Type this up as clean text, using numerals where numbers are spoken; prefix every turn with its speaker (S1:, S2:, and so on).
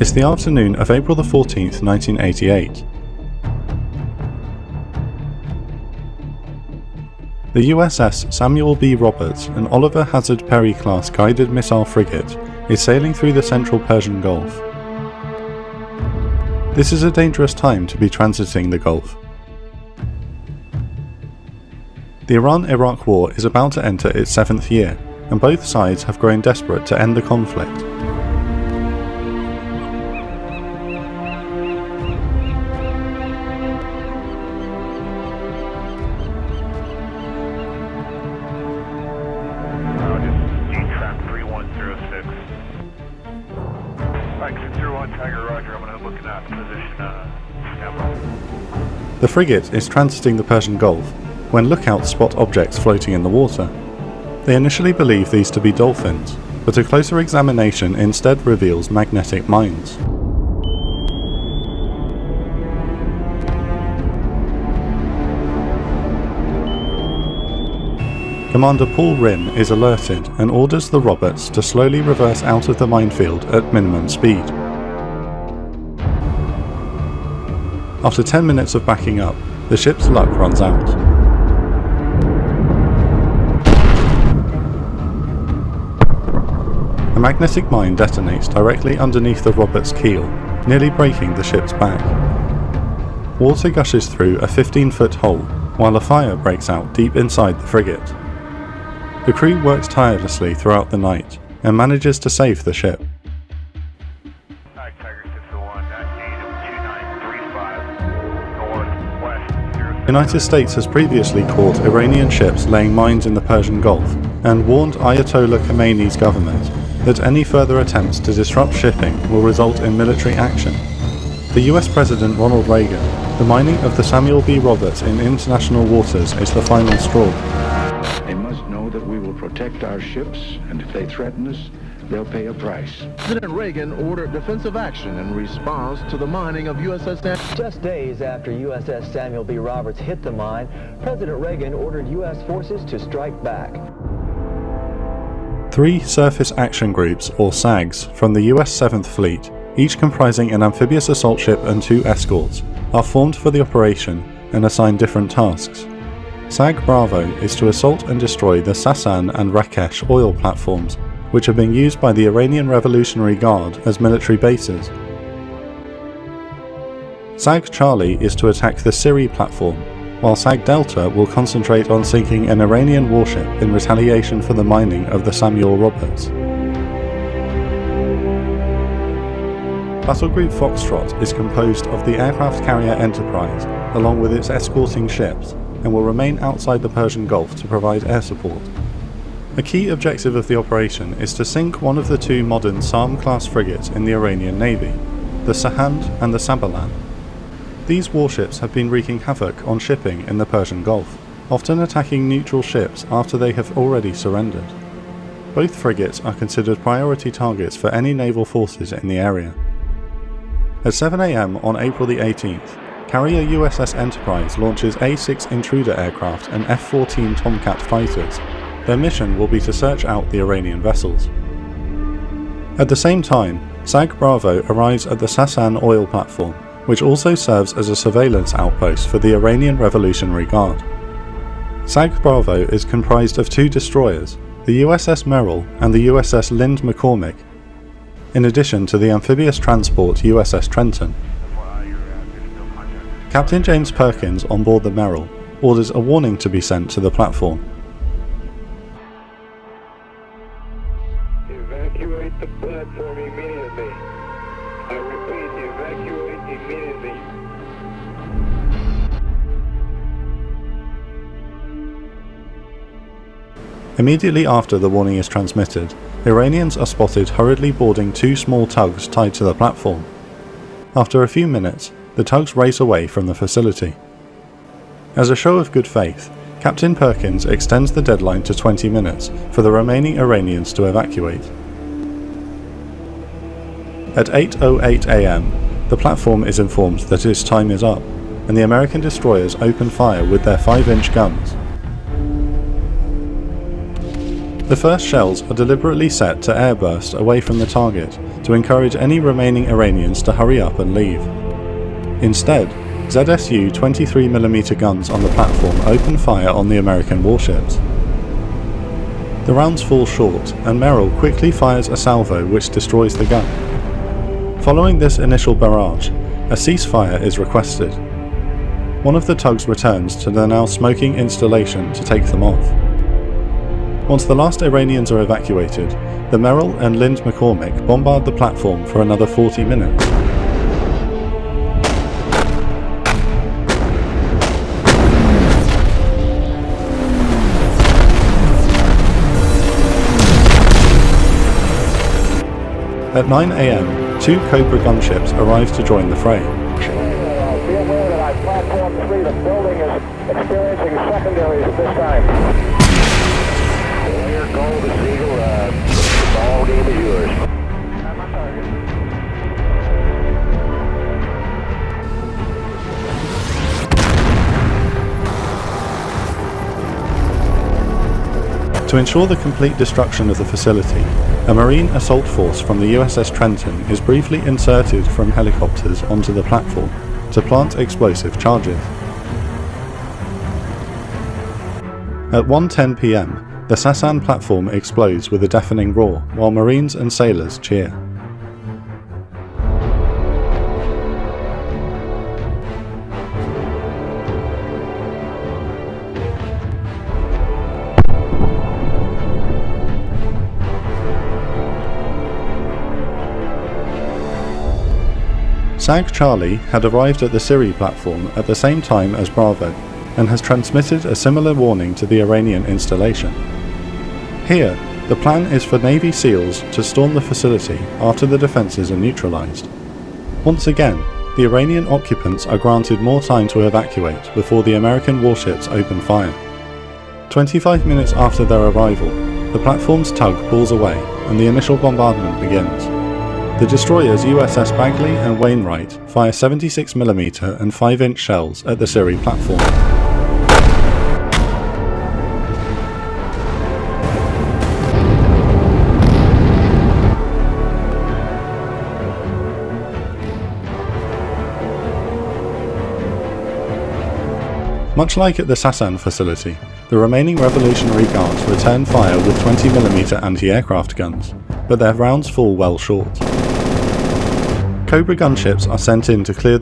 S1: It's the afternoon of April the 14th, 1988. The USS Samuel B. Roberts, an Oliver Hazard Perry-class guided missile frigate, is sailing through the central Persian Gulf. This is a dangerous time to be transiting the Gulf. The Iran-Iraq War is about to enter its 7th year, and both sides have grown desperate to end the conflict. The frigate is transiting the Persian Gulf when lookouts spot objects floating in the water. They initially believe these to be dolphins, but a closer examination instead reveals magnetic mines. Commander Paul Rinn is alerted and orders the Roberts to slowly reverse out of the minefield at minimum speed. After 10 minutes of backing up, the ship's luck runs out. A magnetic mine detonates directly underneath the Roberts' keel, nearly breaking the ship's back. Water gushes through a 15-foot hole, while a fire breaks out deep inside the frigate. The crew works tirelessly throughout the night, and manages to save the ship. The United States has previously caught Iranian ships laying mines in the Persian Gulf and warned Ayatollah Khomeini's government that any further attempts to disrupt shipping will result in military action. The US President Ronald Reagan, the mining of the Samuel B. Roberts in international waters is the final straw.
S2: They must know that we will protect our ships, and if they threaten us, they'll pay a price.
S3: President Reagan ordered defensive action in response to the mining of USS Samuel.
S4: Just days after USS Samuel B. Roberts hit the mine, President Reagan ordered U.S. forces to strike back.
S1: 3 Surface Action Groups, or SAGs, from the US 7th Fleet, each comprising an amphibious assault ship and 2 escorts, are formed for the operation and assigned different tasks. SAG Bravo is to assault and destroy the Sassan and Rakesh oil platforms, which are being used by the Iranian Revolutionary Guard as military bases. SAG Charlie is to attack the Sirri platform, while SAG Delta will concentrate on sinking an Iranian warship in retaliation for the mining of the Samuel Roberts. Battle Group Foxtrot is composed of the aircraft carrier Enterprise, along with its escorting ships, and will remain outside the Persian Gulf to provide air support. A key objective of the operation is to sink one of the 2 modern Sam-class frigates in the Iranian Navy, the Sahand and the Sabalan. These warships have been wreaking havoc on shipping in the Persian Gulf, often attacking neutral ships after they have already surrendered. Both frigates are considered priority targets for any naval forces in the area. At 7 AM on April the 18th, carrier USS Enterprise launches A-6 Intruder aircraft and F-14 Tomcat fighters. Their mission will be to search out the Iranian vessels. At the same time, SAG Bravo arrives at the Sassan oil platform, which also serves as a surveillance outpost for the Iranian Revolutionary Guard. SAG Bravo is comprised of 2 destroyers, the USS Merrill and the USS Lynd McCormick, in addition to the amphibious transport USS Trenton. Captain James Perkins on board the Merrill orders a warning to be sent to the platform.
S5: Evacuate the platform immediately. I repeat, evacuate immediately.
S1: Immediately after the warning is transmitted, Iranians are spotted hurriedly boarding 2 small tugs tied to the platform. After a few minutes, the tugs race away from the facility. As a show of good faith, Captain Perkins extends the deadline to 20 minutes for the remaining Iranians to evacuate. At 8:08 AM, the platform is informed that its time is up, and the American destroyers open fire with their 5-inch guns. The first shells are deliberately set to airburst away from the target to encourage any remaining Iranians to hurry up and leave. Instead, ZSU 23mm guns on the platform open fire on the American warships. The rounds fall short, and Merrill quickly fires a salvo which destroys the gun. Following this initial barrage, a ceasefire is requested. One of the tugs returns to the now smoking installation to take them off. Once the last Iranians are evacuated, the Merrill and Lind McCormick bombard the platform for another 40 minutes. At 9 AM, 2 Cobra gunships arrive to join the fray.
S5: Be aware that on platform 3, the building is experiencing secondaries at this time. Clear, Gold, the Eagle, the ball game is yours. I'm on target.
S1: To ensure the complete destruction of the facility, a Marine assault force from the USS Trenton is briefly inserted from helicopters onto the platform to plant explosive charges. At 1:10 PM, the Sassan platform explodes with a deafening roar while Marines and sailors cheer. SAG Charlie had arrived at the Sirri platform at the same time as Bravo and has transmitted a similar warning to the Iranian installation. Here, the plan is for Navy SEALs to storm the facility after the defences are neutralised. Once again, the Iranian occupants are granted more time to evacuate before the American warships open fire. 25 minutes after their arrival, the platform's tug pulls away and the initial bombardment begins. The destroyers USS Bagley and Wainwright fire 76mm and 5-inch shells at the Sirri platform. Much like at the Sassan facility, the remaining Revolutionary Guards return fire with 20mm anti-aircraft guns, but their rounds fall well short. Cobra gunships are sent in to clear the